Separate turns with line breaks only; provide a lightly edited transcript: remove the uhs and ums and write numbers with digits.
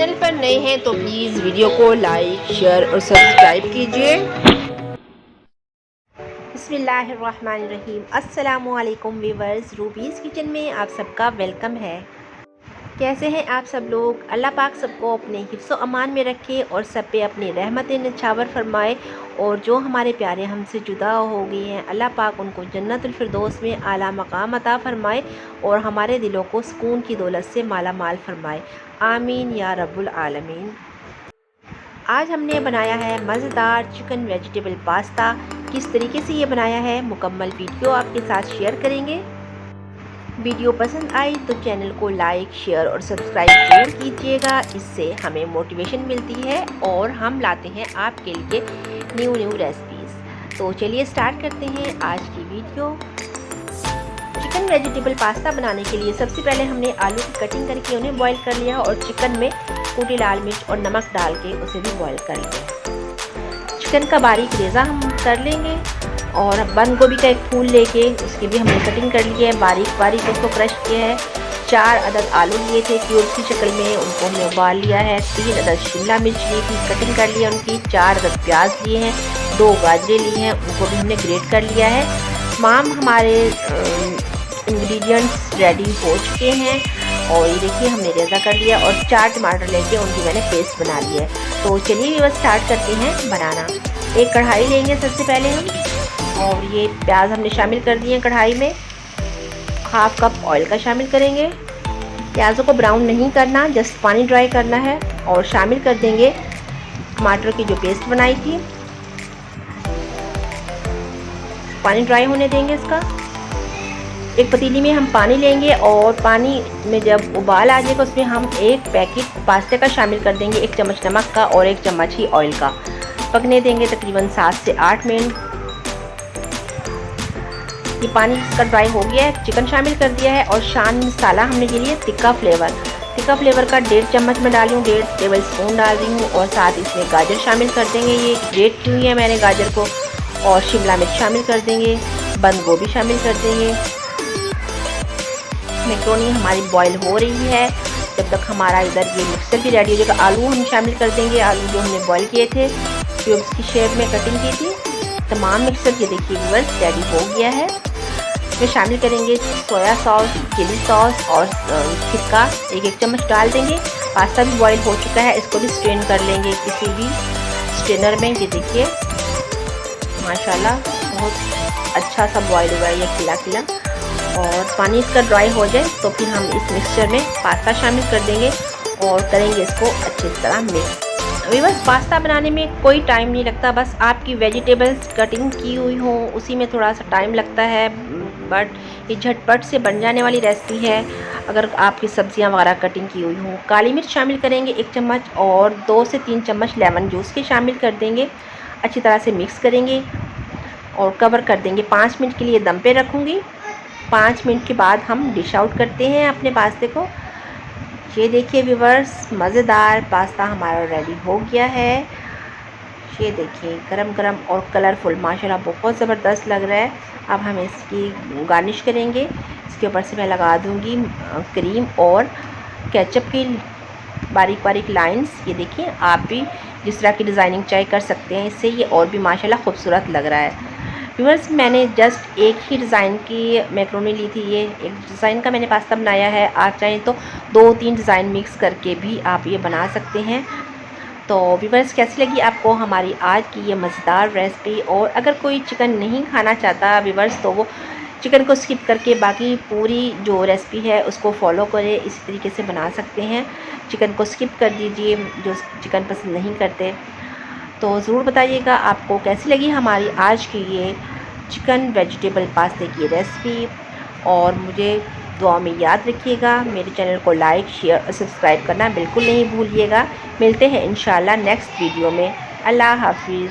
Channel पर नए हैं तो प्लीज़ वीडियो को लाइक शेयर और सब्सक्राइब कीजिए। बिस्मिल्लाहिर्रहमानिर्रहीम। अस्सलामुअलैकुम व्यूअर्स, रूबीज़ किचन में आप सबका वेलकम है। कैसे हैं आप सब लोग? अल्लाह पाक सबको अपने हिफ्ज़ व अमान में रखे और सब पे अपनी रहमतें निछावर फरमाए। और जो हमारे प्यारे हमसे जुदा हो गए हैं, अल्लाह पाक उनको जन्नतुल फिरदौस में आला मकाम अता फरमाए और हमारे दिलों को सुकून की दौलत से माला माल फरमाए। आमीन या रब्बुल आलमीन। आज हमने बनाया है मज़ेदार चिकन वेजिटेबल पास्ता। किस तरीके से ये बनाया है मुकम्मल वीडियो आपके साथ शेयर करेंगे। वीडियो पसंद आई तो चैनल को लाइक शेयर और सब्सक्राइब जरूर कीजिएगा। इससे हमें मोटिवेशन मिलती है और हम लाते हैं आपके लिए न्यू रेसिपीज़। तो चलिए स्टार्ट करते हैं आज की वीडियो। चिकन वेजिटेबल पास्ता बनाने के लिए सबसे पहले हमने आलू की कटिंग करके उन्हें बॉईल कर लिया और चिकन में कुटी लाल मिर्च और नमक डाल के उसे भी बॉईल कर लिया। चिकन का बारीक रेज़ा हम कर लेंगे और बंद गोभी का एक फूल लेके उसकी भी हमने कटिंग कर ली है, बारीक उसको क्रश किया है। 4 अदद आलू लिए थे क्यूब्स की शक्ल में, उनको हमने उबाल लिया है। 3 अदद शिमला मिर्च ली थी, कटिंग कर लिया उनकी। 4 अदद प्याज लिए हैं, 2 गाजरें ली हैं, उनको भी हमने ग्रेट कर लिया है। तमाम हमारे इंग्रेडिएंट्स रेडी हो चुके हैं और ये देखिए हमने रेज़ा कर लिया और 4 टमाटर लेके उनकी मैंने पेस्ट बना ली है। तो चलिए बस स्टार्ट करते हैं बनाना। एक कढ़ाई लेंगे सबसे पहले हम और ये प्याज हमने शामिल कर दिए हैं कढ़ाई में। 1/2 कप ऑयल का शामिल करेंगे। प्याज़ों को ब्राउन नहीं करना, जस्ट पानी ड्राई करना है। और शामिल कर देंगे टमाटर की जो पेस्ट बनाई थी, पानी ड्राई होने देंगे इसका। एक पतीली में हम पानी लेंगे और पानी में जब उबाल आ जाएगा उसमें हम 1 पैकेट पास्ते का शामिल कर देंगे, 1 चम्मच नमक का और 1 चम्मच ही ऑयल का। पकने देंगे तकरीबन 7 से 8 मिनट। ये पानी इसका ड्राई हो गया है, चिकन शामिल कर दिया है और शान मसाला हमने के लिए तिक्का फ्लेवर का 1.5 चम्मच में डाली हूँ, 1.5 टेबल स्पून डाल रही हूँ। और साथ इसमें गाजर शामिल कर देंगे, ये ग्रेट की हुई है मैंने गाजर को। और शिमला मिर्च शामिल कर देंगे, बंद गोभी शामिल कर देंगे। मैक्रोनी हमारी बॉईल हो रही है, जब तक हमारा इधर ये मिक्सचर भी रेडी हो जाएगा। आलू हम शामिल कर देंगे, आलू जो हमने बॉईल किए थे, क्यूब्स की शेप में कटिंग की थी। तमाम मिक्सचर ये देखिए व्यूअर्स रेडी हो गया है। इसमें शामिल करेंगे सोया सॉस, चिली सॉस और सिरका 1 चम्मच डाल देंगे। पास्ता भी बॉईल हो चुका है, इसको भी स्ट्रेन कर लेंगे किसी भी स्ट्रेनर में। ये देखिए माशाल्लाह बहुत अच्छा सा बॉईल हुआ है ये खिला। और पानी इसका ड्राई हो जाए तो फिर हम इस मिक्सचर में पास्ता शामिल कर देंगे और करेंगे इसको अच्छी तरह मिक्स। अभी बस पास्ता बनाने में कोई टाइम नहीं लगता, बस आपकी वेजिटेबल्स कटिंग की हुई हो उसी में थोड़ा सा टाइम लगता है, बट ये झटपट से बन जाने वाली रेसिपी है अगर आपकी सब्जियां वगैरह कटिंग की हुई हों। काली मिर्च शामिल करेंगे 1 चम्मच और 2 से 3 चम्मच लेमन जूस के शामिल कर देंगे। अच्छी तरह से मिक्स करेंगे और कवर कर देंगे। 5 मिनट के लिए दम पे रखूँगी। 5 मिनट के बाद हम डिश आउट करते हैं अपने पास्ते को। ये देखिए व्यूअर्स, मज़ेदार पास्ता हमारा रेडी हो गया है। ये देखिए गरम और कलरफुल माशाल्लाह बहुत ज़बरदस्त लग रहा है। अब हम इसकी गार्निश करेंगे। इसके ऊपर से मैं लगा दूँगी क्रीम और केचप की बारीक लाइंस। ये देखिए आप भी जिस तरह की डिज़ाइनिंग चाहे कर सकते हैं, इससे ये और भी माशाल्लाह खूबसूरत लग रहा है। व्यूअर्स मैंने जस्ट एक ही डिज़ाइन की मैक्रोनी ली थी, ये एक डिज़ाइन का मैंने पास्ता बनाया है। आप चाहें तो 2-3 डिज़ाइन मिक्स करके भी आप ये बना सकते हैं। तो व्यूअर्स कैसी लगी आपको हमारी आज की ये मज़ेदार रेसिपी? और अगर कोई चिकन नहीं खाना चाहता व्यूअर्स तो वो चिकन को स्किप करके बाकी पूरी जो रेसिपी है उसको फॉलो करें, इसी तरीके से बना सकते हैं। चिकन को स्किप कर दीजिए जो चिकन पसंद नहीं करते। तो ज़रूर बताइएगा आपको कैसी लगी हमारी आज की ये चिकन वेजिटेबल पास्ते की रेसिपी। और मुझे दुआ में याद रखिएगा। मेरे चैनल को लाइक शेयर और सब्सक्राइब करना बिल्कुल नहीं भूलिएगा। मिलते हैं इंशाल्लाह नेक्स्ट वीडियो में। अल्लाह हाफिज़।